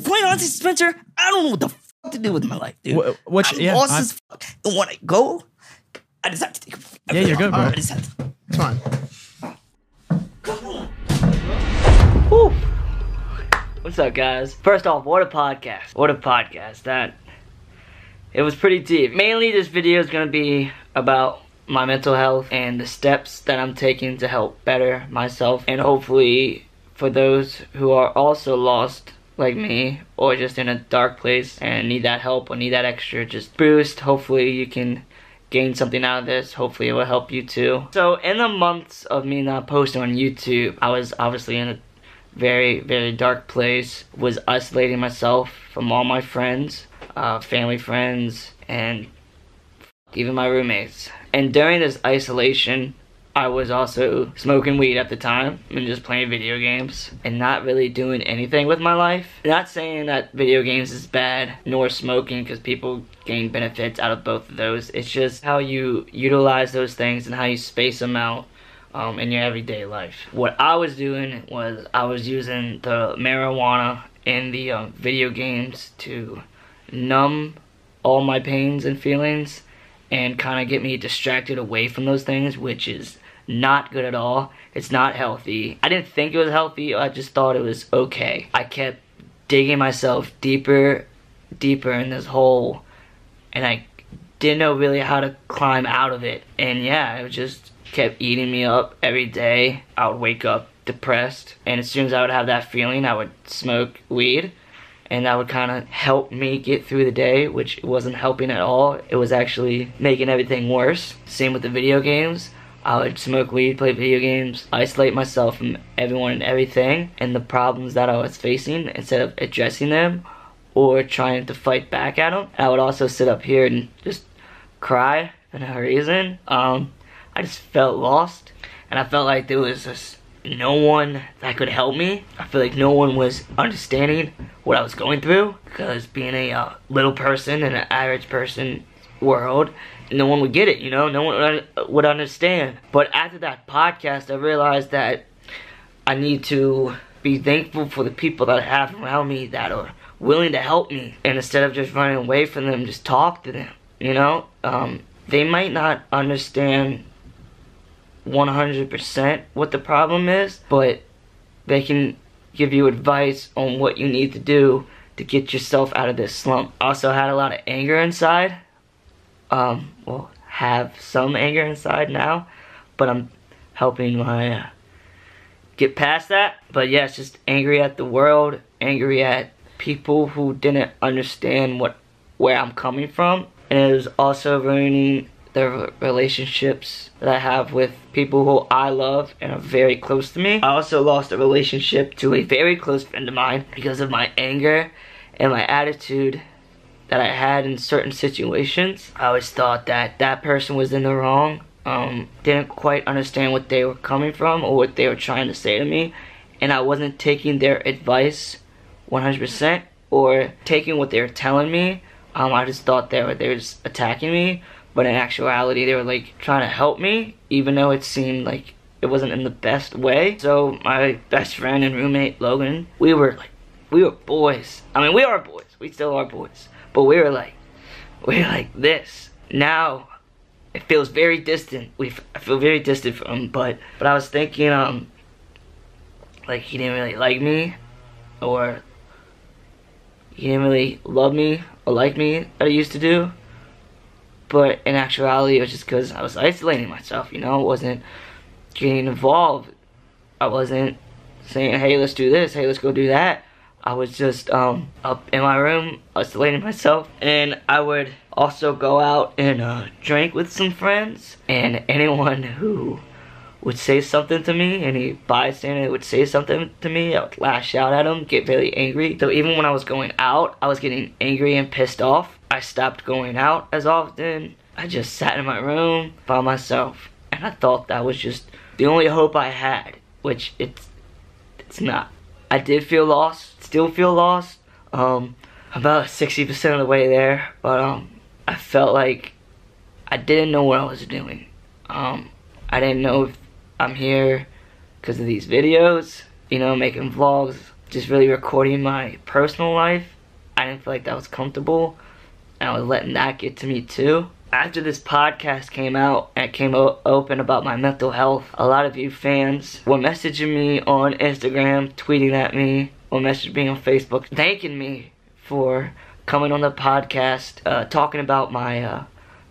quite honestly, Spencer, I don't know what the fuck to do with my life, dude. I'm lost as fuck. And when I go, I just have to take a fuck. Yeah, you're good, bro. I just have to. It's fine. Woo. What's up, guys? First off, what a podcast. What a podcast. It was pretty deep. Mainly, this video is going to be about my mental health and the steps that I'm taking to help better myself. And hopefully, for those who are also lost like me, or just in a dark place and need that help or need that extra just boost, hopefully you can gain something out of this. Hopefully it will help you too. So in the months of me not posting on YouTube, I was obviously in a very, very dark place. Was isolating myself from all my friends, family friends, and even my roommates. And during this isolation, I was also smoking weed at the time and just playing video games and not really doing anything with my life. Not saying that video games is bad, nor smoking, because people gain benefits out of both of those. It's just how you utilize those things and how you space them out in your everyday life. What I was doing was I was using the marijuana in the video games to numb all my pains and feelings and kind of get me distracted away from those things, which is not good at all. It's not healthy. I didn't think it was healthy. I just thought it was okay. I kept digging myself deeper in this hole, and I didn't know really how to climb out of it. And yeah, it just kept eating me up every day. I would wake up depressed, and as soon as I would have that feeling, I would smoke weed, and that would kind of help me get through the day, which wasn't helping at all. It was actually making everything worse. Same with the video games. I would smoke weed, play video games, isolate myself from everyone and everything and the problems that I was facing instead of addressing them or trying to fight back at them. I would also sit up here and just cry for no reason. I just felt lost, and I felt like there was just no one that could help me. I feel like no one was understanding what I was going through, because being a little person in an average person world, no one would get it, you know? No one would understand. But after that podcast, I realized that I need to be thankful for the people that I have around me that are willing to help me. And instead of just running away from them, just talk to them, you know? They might not understand 100% what the problem is, but they can give you advice on what you need to do to get yourself out of this slump. I also had a lot of anger inside. Well, have some anger inside now, but I'm helping my get past that. But yeah, it's just angry at the world, angry at people who didn't understand where I'm coming from, and it was also ruining the relationships that I have with people who I love and are very close to me. I also lost a relationship to a very close friend of mine because of my anger and my attitude that I had in certain situations. I always thought that that person was in the wrong, didn't quite understand what they were coming from or what they were trying to say to me, and I wasn't taking their advice 100% or taking what they were telling me. I just thought they were just attacking me, but in actuality they were like trying to help me, even though it seemed like it wasn't in the best way. So my best friend and roommate Logan, we were boys. I mean, we are boys. We still are boys. But we were like this. Now, it feels very distant. I feel very distant from him, but I was thinking, like he didn't really like me, or he didn't really love me or like me that he used to do. But in actuality, it was just because I was isolating myself, you know? I wasn't getting involved. I wasn't saying, hey, let's do this, hey, let's go do that. I was just up in my room, isolating myself, and I would also go out and drink with some friends, and anyone who would say something to me, any bystander would say something to me, I would lash out at them, get very angry. So even when I was going out, I was getting angry and pissed off. I stopped going out as often. I just sat in my room by myself, and I thought that was just the only hope I had, which it's not. I did feel lost, still feel lost, about 60% of the way there, but I felt like I didn't know what I was doing. I didn't know if I'm here because of these videos, you know, making vlogs, just really recording my personal life. I didn't feel like that was comfortable, and I was letting that get to me too. After this podcast came out and came open about my mental health, a lot of you fans were messaging me on Instagram, tweeting at me, or messaging me on Facebook, thanking me for coming on the podcast, talking about my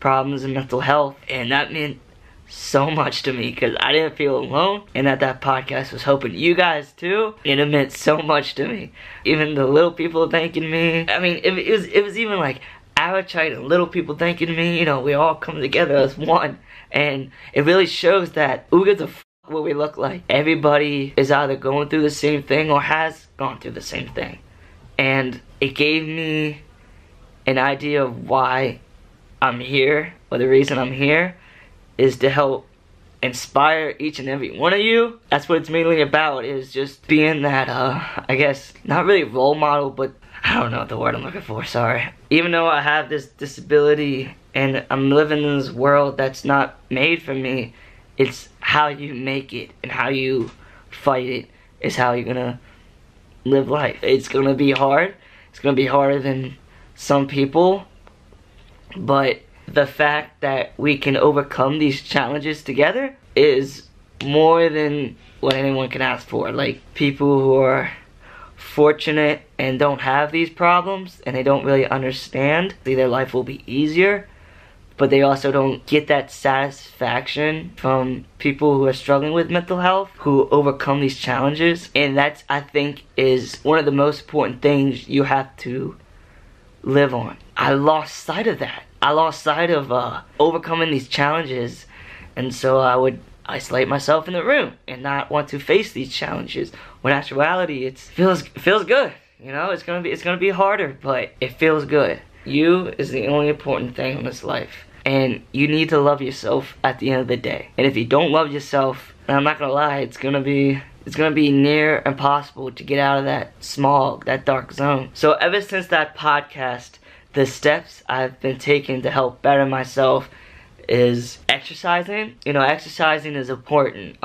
problems and mental health. And that meant so much to me, because I didn't feel alone, and that podcast was helping you guys too, and it meant so much to me. Even the little people thanking me. I mean, it was even like Arachite and little people thanking me. You know, we all come together as one, and it really shows that who gives a f what we look like. Everybody is either going through the same thing or has gone through the same thing, and it gave me an idea of why I'm here, or the reason I'm here is to help inspire each and every one of you. That's what it's mainly about, is just being that, I guess, not really role model, but I don't know what the word I'm looking for, sorry. Even though I have this disability and I'm living in this world that's not made for me, it's how you make it and how you fight it is how you're gonna live life. It's gonna be hard. It's gonna be harder than some people, but the fact that we can overcome these challenges together is more than what anyone can ask for. Like, people who are fortunate and don't have these problems and they don't really understand, their life will be easier, but they also don't get that satisfaction from people who are struggling with mental health, who overcome these challenges. And that's, I think, is one of the most important things you have to live on. I lost sight of that. I lost sight of overcoming these challenges, and so I would isolate myself in the room and not want to face these challenges. When in actuality, it feels good. You know, it's gonna be harder, but it feels good. You is the only important thing in this life, and you need to love yourself at the end of the day. And if you don't love yourself, and I'm not gonna lie, it's gonna be near impossible to get out of that smog, that dark zone. So ever since that podcast, the steps I've been taking to help better myself is exercising. You know, exercising is important.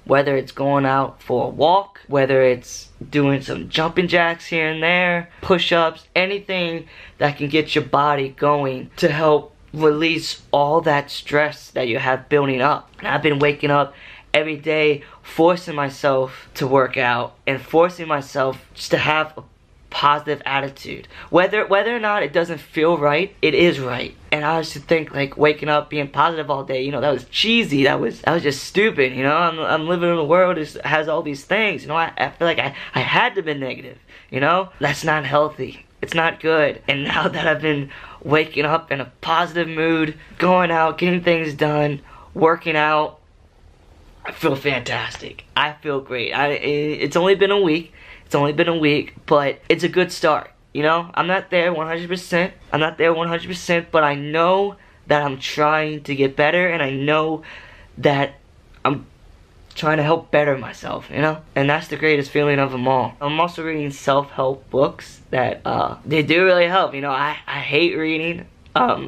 Whether it's going out for a walk, whether it's doing some jumping jacks here and there, push-ups, anything that can get your body going to help release all that stress that you have building up. And I've been waking up every day forcing myself to work out and forcing myself just to have a positive attitude. Whether or not it doesn't feel right, it is right. And I used to think, like, waking up being positive all day, you know, that was cheesy, that was just stupid, you know. I'm living in a world that has all these things, you know. I feel like I had to be negative, you know. That's not healthy. It's not good. And now that I've been waking up in a positive mood, going out, getting things done, working out, I feel fantastic. I feel great. It's only been a week. It's only been a week, but it's a good start. You know, I'm not there 100%. I'm not there 100%, but I know that I'm trying to get better, and I know that I'm trying to help better myself, you know? And that's the greatest feeling of them all. I'm also reading self-help books that, they do really help. You know, I hate reading,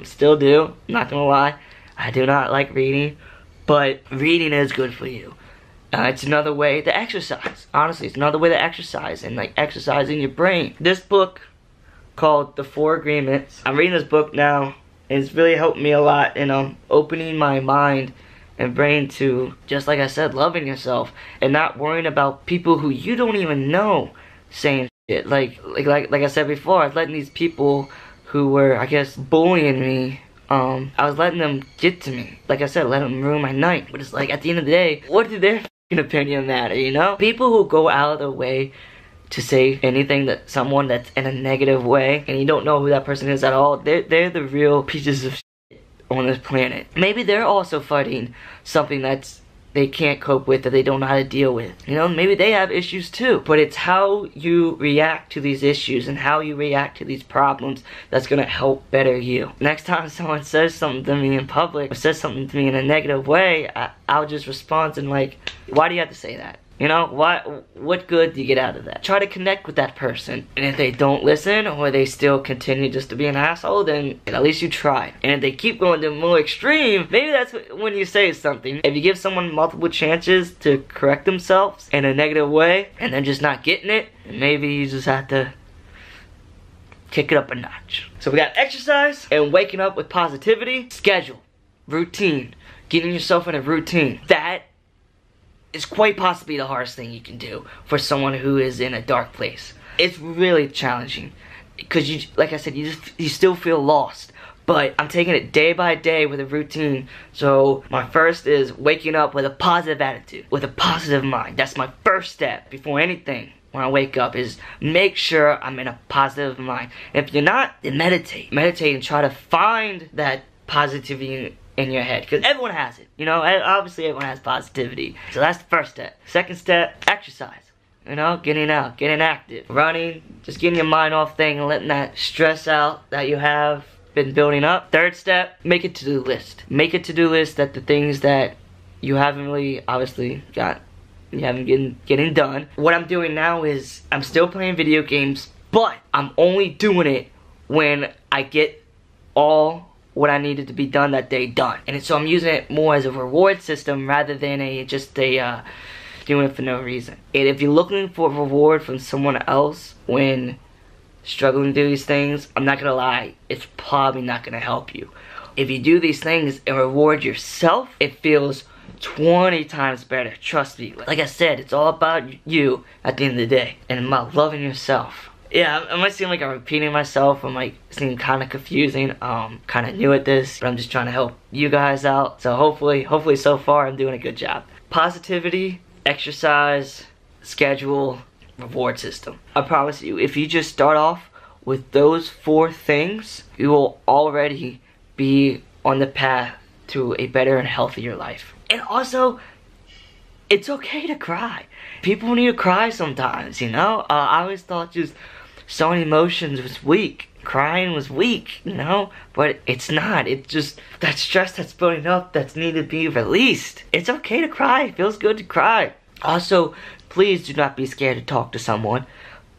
still do, not gonna lie. I do not like reading, but reading is good for you. It's another way to exercise. Honestly, it's another way to exercise and, like, exercising your brain. This book called The 4 Agreements. I'm reading this book now, and it's really helped me a lot in opening my mind and brain to, just like I said, loving yourself and not worrying about people who you don't even know saying shit. Like I said before, I was letting these people who were, I guess, bullying me, I was letting them get to me. Like I said, let them ruin my night. But it's like, at the end of the day, what did their opinion matter, you know? People who go out of their way to say anything that someone that's in a negative way, and you don't know who that person is at all, they're the real pieces of shit on this planet. Maybe they're also fighting something that's they can't cope with, that they don't know how to deal with. You know, maybe they have issues too. But it's how you react to these issues and how you react to these problems that's gonna help better you. Next time someone says something to me in public or says something to me in a negative way, I'll just respond and like, why do you have to say that? You know, what good do you get out of that? Try to connect with that person. And if they don't listen, or they still continue just to be an asshole, then at least you tried. And if they keep going to more extreme, maybe that's when you say something. If you give someone multiple chances to correct themselves in a negative way, and they're just not getting it, maybe you just have to kick it up a notch. So we got exercise, and waking up with positivity, schedule, routine, getting yourself in a routine. That is quite possibly the hardest thing you can do for someone who is in a dark place. It's really challenging because you, like I said, you still feel lost. But I'm taking it day by day with a routine. So my first is waking up with a positive attitude, with a positive mind. That's my first step before anything. When I wake up, is make sure I'm in a positive mind. And if you're not, then meditate. Meditate and try to find that positivity in your head, because everyone has it, you know. Obviously everyone has positivity, so that's the first step. Second step, exercise. You know, getting out, getting active, running, just getting your mind off things and letting that stress out that you have been building up. Third step, make a to-do list. Make a to-do list that the things that you haven't really obviously getting done. What I'm doing now is I'm still playing video games, but I'm only doing it when I get all what I needed to be done that day done. And so I'm using it more as a reward system rather than just doing it for no reason. And if you're looking for a reward from someone else when struggling to do these things, I'm not gonna lie, it's probably not gonna help you. If you do these things and reward yourself, it feels 20 times better, trust me. Like I said, it's all about you at the end of the day, and about loving yourself. Yeah, I might seem like I'm repeating myself. I might seem kind of confusing. Kind of new at this, but I'm just trying to help you guys out. So hopefully so far I'm doing a good job. Positivity, exercise, schedule, reward system. I promise you, if you just start off with those 4 things, you will already be on the path to a better and healthier life. And also, it's okay to cry. People need to cry sometimes, you know? I always thought just showing emotions was weak. Crying was weak, you know? But it's not. It's just that stress that's building up that's needed to be released. It's okay to cry. It feels good to cry. Also, please do not be scared to talk to someone.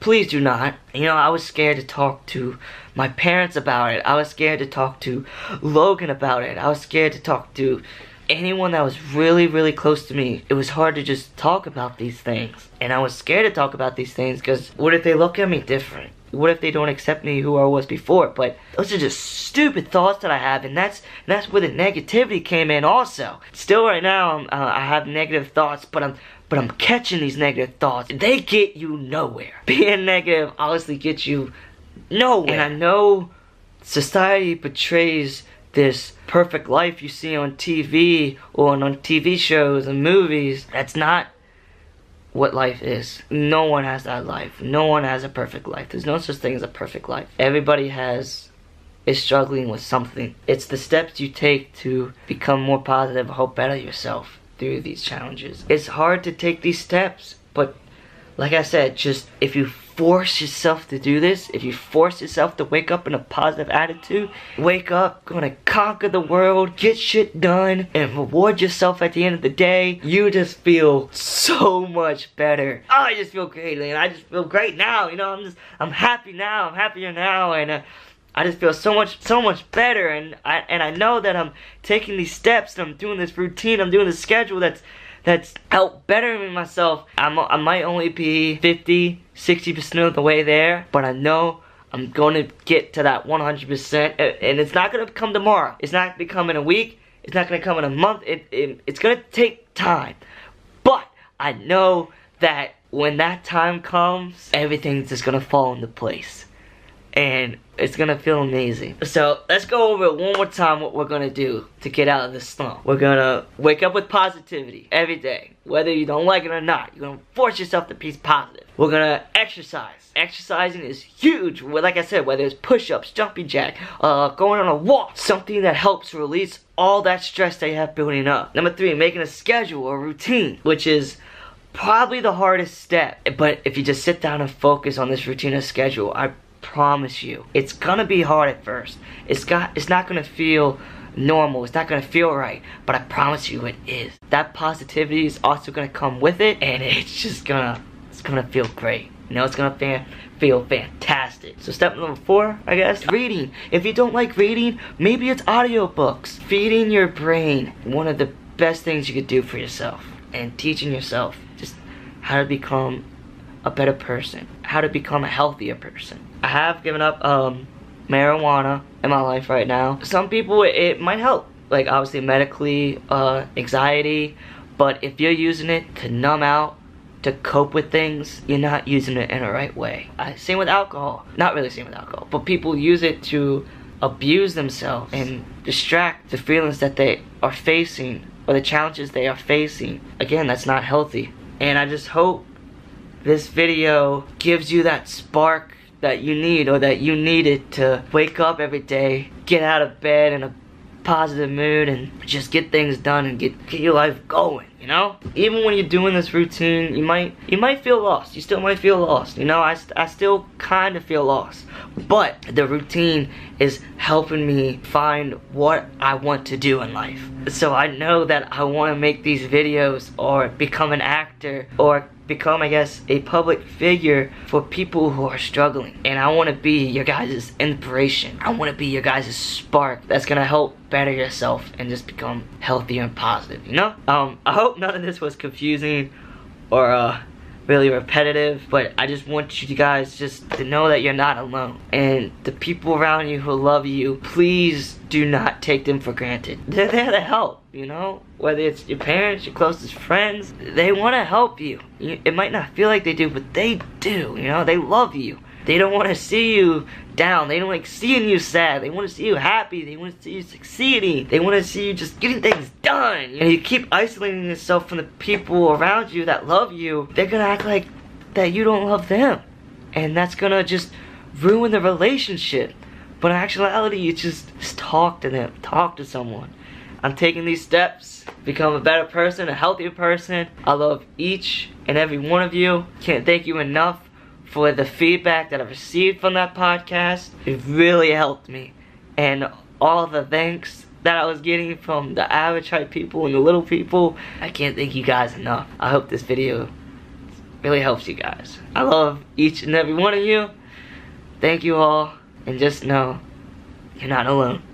Please do not. You know, I was scared to talk to my parents about it. I was scared to talk to Logan about it. I was scared to talk to anyone that was really, really close to me. It was hard to just talk about these things. And I was scared to talk about these things because what if they look at me different? What if they don't accept me who I was before? But those are just stupid thoughts that I have, and that's where the negativity came in also. Still right now, I have negative thoughts, but I'm catching these negative thoughts. They get you nowhere. Being negative honestly gets you nowhere. And I know society portrays this perfect life you see on TV or on TV shows and movies. That's not what life is. No one has that life. No one has a perfect life. There's no such thing as a perfect life. Everybody is struggling with something. It's the steps you take to become more positive, hope better yourself through these challenges. It's hard to take these steps, but like I said, just if you force yourself to do this, if you force yourself to wake up in a positive attitude, wake up, gonna conquer the world, get shit done, and reward yourself at the end of the day, you just feel so much better. Oh, I just feel great, man. I just feel great now, you know, I'm happy now, I'm happier now, and I just feel so much better, and I know that I'm taking these steps, and I'm doing this routine, I'm doing this schedule that's helped bettering myself. I might only be 50-60% of the way there, but I know I'm going to get to that 100%, and it's not going to come tomorrow. It's not going to come in a week. It's not going to come in a month. It's going to take time, but I know that when that time comes, everything's just going to fall into place, and it's gonna feel amazing. So let's go over it one more time what we're gonna do to get out of this slump. We're gonna wake up with positivity every day, whether you don't like it or not. You're gonna force yourself to be positive. We're gonna exercise. Exercising is huge. Like I said, whether it's push-ups, jumping jack, going on a walk, something that helps release all that stress that you have building up. Number 3, making a schedule or routine, which is probably the hardest step. But if you just sit down and focus on this routine or schedule, I promise you, it's gonna be hard at first. It's not gonna feel normal. It's not gonna feel right, but I promise you it is. That positivity is also gonna come with it, and it's gonna feel great. You know, it's gonna feel fantastic. So step number 4, I guess, reading. If you don't like reading, maybe it's audiobooks. Feeding your brain, one of the best things you could do for yourself, and teaching yourself just how to become a better person, how to become a healthier person. I have given up marijuana in my life right now. Some people it might help, like obviously medically, anxiety, but if you're using it to numb out, to cope with things, you're not using it in the right way. Same with alcohol. Not really same with alcohol, but people use it to abuse themselves and distract the feelings that they are facing or the challenges they are facing. Again, that's not healthy. And I just hope this video gives you that spark that you need, or that you needed, to wake up every day, get out of bed in a positive mood, and just get things done and get your life going, you know? Even when you're doing this routine, you might feel lost. You still might feel lost, you know? I still kind of feel lost. But the routine is helping me find what I want to do in life. So I know that I want to make these videos, or become an actor, or become, I guess, a public figure for people who are struggling. And I want to be your guys' inspiration. I want to be your guys' spark that's going to help better yourself and just become healthier and positive, you know? I hope none of this was confusing or really repetitive, but I just want you guys just to know that you're not alone. And the people around you who love you, please do not take them for granted. They're there to help, you know? Whether it's your parents, your closest friends, they want to help you. It might not feel like they do, but they do, you know? They love you. They don't want to see you down. They don't like seeing you sad. They want to see you happy. They want to see you succeeding. They want to see you just getting things done. And you keep isolating yourself from the people around you that love you, they're going to act like that you don't love them. And that's going to just ruin the relationship. But in actuality, you just talk to them. Talk to someone. I'm taking these steps to become a better person, a healthier person. I love each and every one of you. Can't thank you enough for the feedback that I've received from that podcast. It really helped me. And all the thanks that I was getting from the average height people and the little people, I can't thank you guys enough. I hope this video really helps you guys. I love each and every one of you. Thank you all. And just know, you're not alone.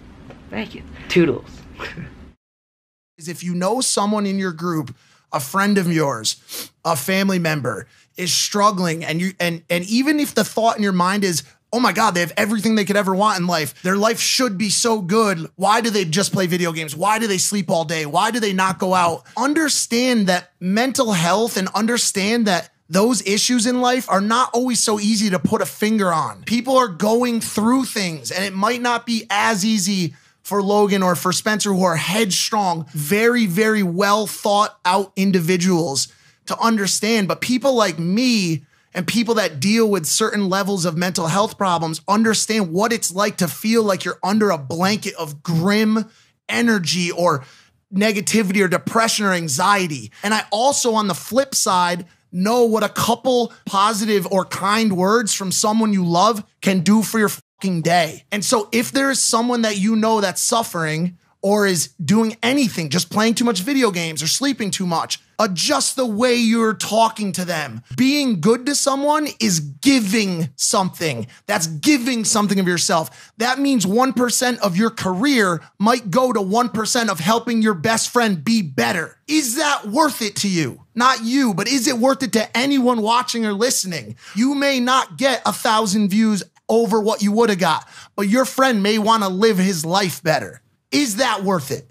Thank you. Toodles. If you know someone in your group, a friend of yours, a family member, is struggling, and even if the thought in your mind is, oh my God, they have everything they could ever want in life, their life should be so good, why do they just play video games? Why do they sleep all day? Why do they not go out? Understand that mental health, and understand that those issues in life are not always so easy to put a finger on. People are going through things, and it might not be as easy for Logan or for Spencer, who are headstrong, very, very well thought out individuals, to understand. But people like me and people that deal with certain levels of mental health problems understand what it's like to feel like you're under a blanket of grim energy or negativity or depression or anxiety. And I also, on the flip side, know what a couple positive or kind words from someone you love can do for your fucking day. And so if there is someone that you know that's suffering, or is doing anything, just playing too much video games or sleeping too much, adjust the way you're talking to them. Being good to someone is giving something. That's giving something of yourself. That means 1% of your career might go to 1% of helping your best friend be better. Is that worth it to you? Not you, but is it worth it to anyone watching or listening? You may not get 1,000 views over what you would have got, but your friend may want to live his life better. Is that worth it?